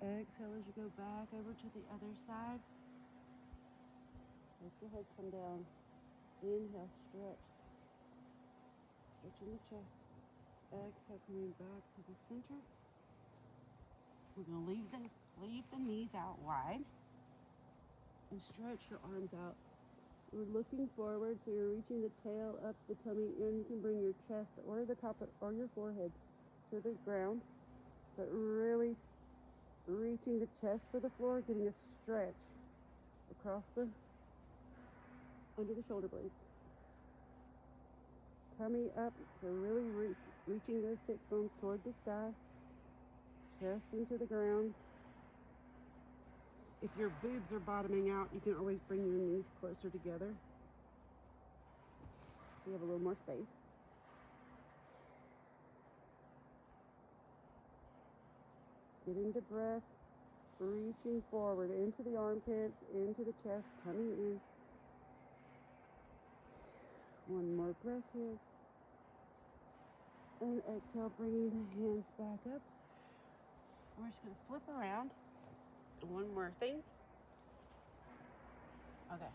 Exhale as you go back over to the other side. Let your head come down. Inhale, stretch. Stretching the chest. Exhale, coming back to the center. We're going to leave the knees out wide and stretch your arms out. We're looking forward, so you're reaching the tail up the tummy, and you can bring your chest or the top or your forehead to the ground, but really reaching the chest for the floor, getting a stretch across under the shoulder blades. Tummy up, so really reaching those sits bones toward the sky. Chest into the ground. If your boobs are bottoming out, you can always bring your knees closer together, so you have a little more space. Getting the breath, reaching forward into the armpits, into the chest, tummy in. One more breath here. And exhale, bringing the hands back up. We're just going to flip around. One more thing. Okay.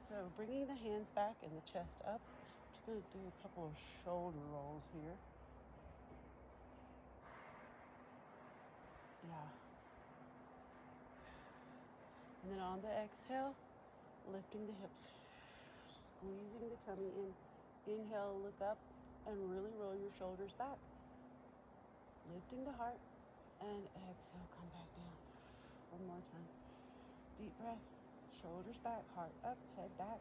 So bringing the hands back and the chest up. I'm just going to do a couple of shoulder rolls here. Yeah. And then on the exhale, lifting the hips. Squeezing the tummy in. Inhale, look up and really roll your shoulders back. Lifting the heart. And exhale, come back down. One more time. Deep breath. Shoulders back, heart up, head back.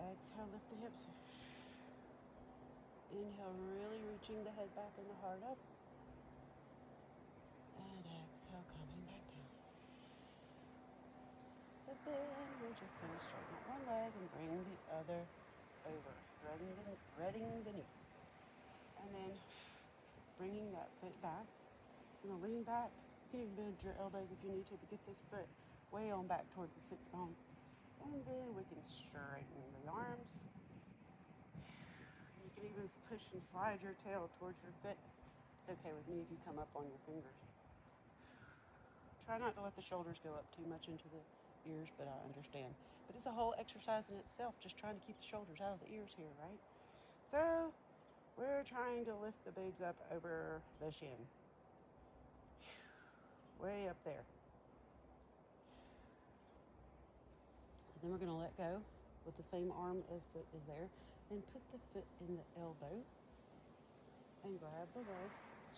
Exhale, lift the hips. Inhale, really reaching the head back and the heart up. And exhale, coming back down. But then we're just going to straighten out one leg and bring the other over. Threading the knee. And then bringing that foot back. You're going to lean back. You can even bend your elbows if you need to get this foot way on back towards the sits bone. And then we can straighten the arms. You can even push and slide your tail towards your foot. It's okay with me if you come up on your fingers. Try not to let the shoulders go up too much into the ears, but I understand. But it's a whole exercise in itself, just trying to keep the shoulders out of the ears here, right? So we're trying to lift the boobs up over the shin. Way up there. So then we're going to let go with the same arm as foot is there and put the foot in the elbow and grab the leg,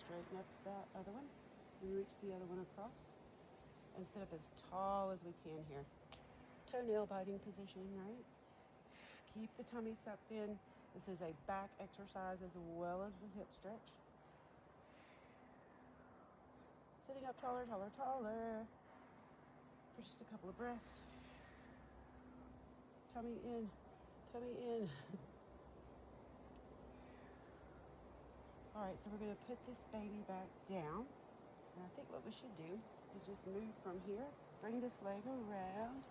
straighten up that other one, and reach the other one across and sit up as tall as we can here. Toenail biting position, right? Keep the tummy sucked in. This is a back exercise as well as the hip stretch. Sitting up taller, taller, taller for just a couple of breaths. Tummy in, tummy in. All right, so we're gonna put this baby back down. And I think what we should do is just move from here, bring this leg around.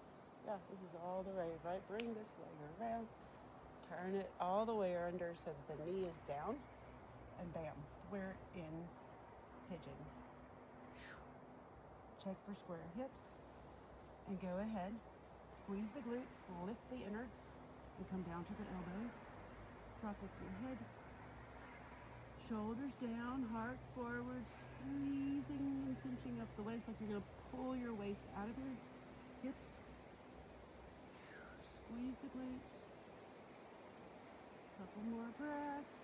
Yeah, this is all the way, right? Bring this leg around, turn it all the way under so that the knee is down, and bam, we're in pigeon. Check for square hips, and go ahead, squeeze the glutes, lift the innards, and come down to the elbows. Drop up your head, shoulders down, heart forward, squeezing and cinching up the waist like you're gonna pull your waist out of your hips. Squeeze the glutes. Couple more breaths.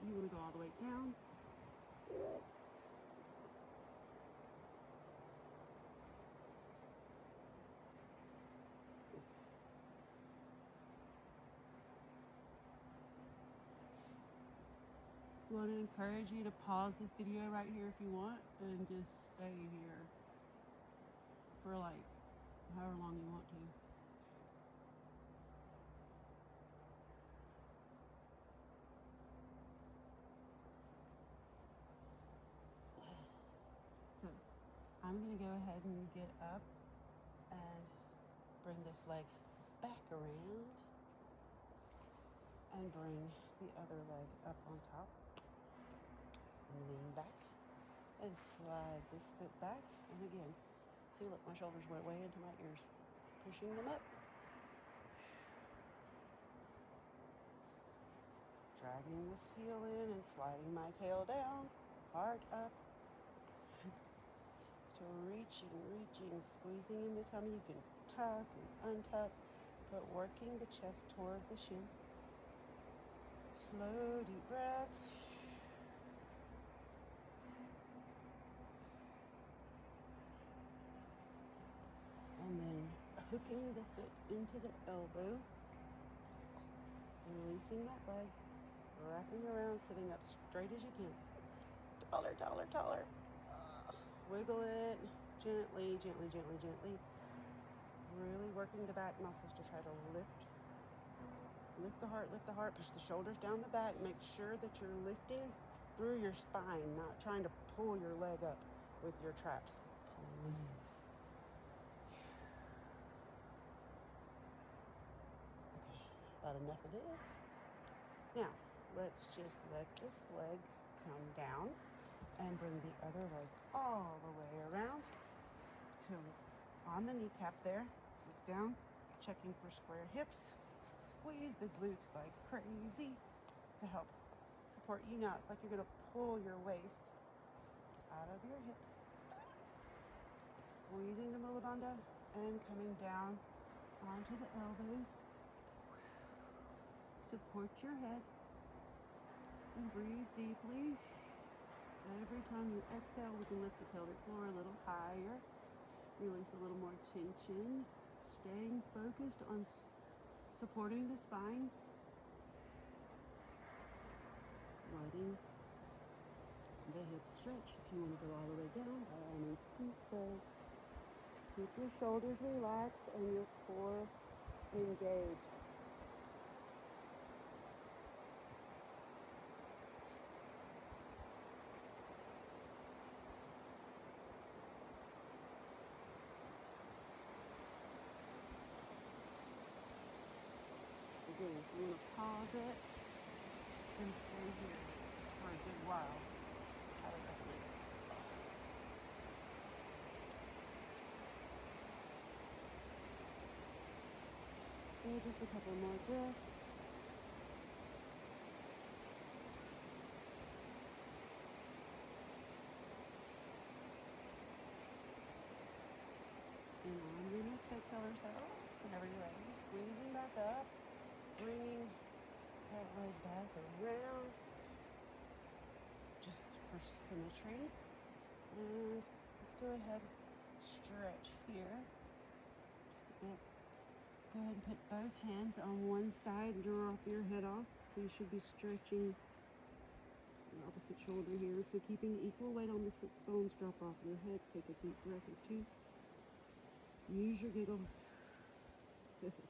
You want to go all the way down. Do it. I want to encourage you to pause this video right here if you want and just stay here for like however long you want to. So I'm going to go ahead and get up and bring this leg back around and bring the other leg up on top. Lean back and slide this foot back. And again, see, look, my shoulders went way into my ears. Pushing them up. Dragging this heel in and sliding my tail down. Heart up. So reaching, squeezing in the tummy. You can tuck and untuck, but working the chest toward the shin. Slow, deep breaths. And then hooking the foot into the elbow, releasing that leg, wrapping around, sitting up straight as you can. Taller, taller, taller. Wiggle it gently, gently, gently, gently. Really working the back muscles to try to lift the heart, push the shoulders down the back. Make sure that you're lifting through your spine, not trying to pull your leg up with your traps. Please. About enough of this. Now, let's just let this leg come down and bring the other leg all the way around to on the kneecap there. Look down, checking for square hips. Squeeze the glutes like crazy to help support you now. It's like you're going to pull your waist out of your hips. Squeezing the Mula Bandha and coming down onto the elbows. Support your head and breathe deeply. Every time you exhale, we can lift the pelvic floor a little higher. Release a little more tension. Staying focused on supporting the spine. Letting the hips stretch. If you want to go all the way down, by all means, keep so. Keep your shoulders relaxed and your core engaged. Again, if you want to pause it and stay here. a good while. Probably just leave it. Okay, just a couple more breaths. And on your next exhale or so, whenever you're ready, squeezing back up, bringing that leg back around, just for symmetry. And let's go ahead, stretch here, just a bit. Go ahead and put both hands on one side and drop your head off. So you should be stretching the opposite shoulder here. So keeping equal weight on the sits bones, drop off your head, take a deep breath or two. Use your giggle. Exhale,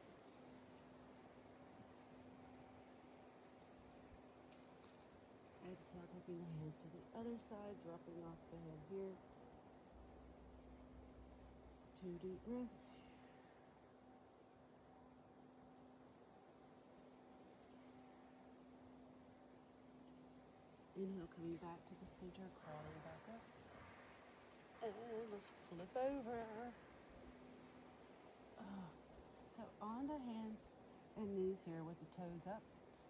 taking the hands to the other side, dropping off the head here. 2 deep breaths. Inhale, coming back to the center, crawling back up. And let's flip over. So on the hands and knees here with the toes up,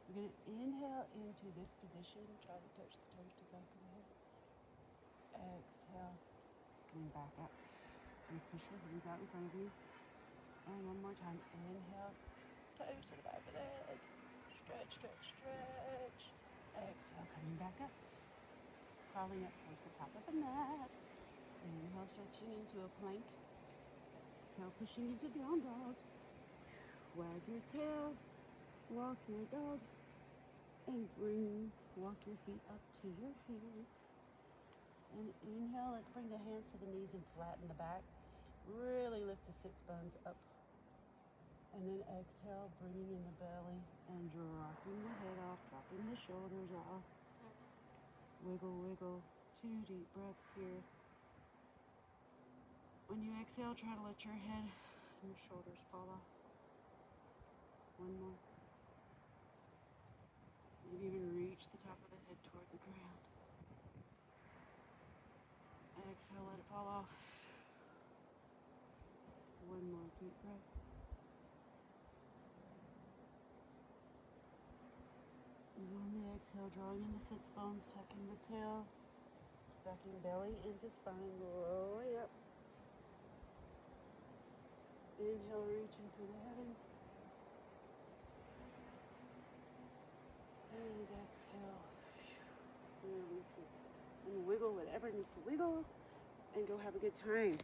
we're going to inhale into this position. Try to touch the toes to the back of the head. Exhale, coming back up. And push your hands out in front of you. And one more time. Inhale, toes to the back of the head. Stretch, stretch, stretch. Exhale, coming back up. Crawling up towards the top of the mat. Inhale, stretching into a plank. Exhale, pushing into down dog. Wag your tail. Walk your dog. And walk your feet up to your hands. And inhale, let's bring the hands to the knees and flatten the back. Really lift the sits bones up. And then exhale, bringing in the belly and dropping the head off, dropping the shoulders off. Wiggle, wiggle. 2 deep breaths here. When you exhale, try to let your head and your shoulders fall off. One more. Maybe even reach the top of the head toward the ground. Exhale, let it fall off. One more deep breath. And on the exhale, drawing in the sits bones, tucking the tail, stacking belly into spine, rolling up. Inhale, reaching for the heavens. And exhale. Release it. And wiggle whatever needs to wiggle. And go have a good time.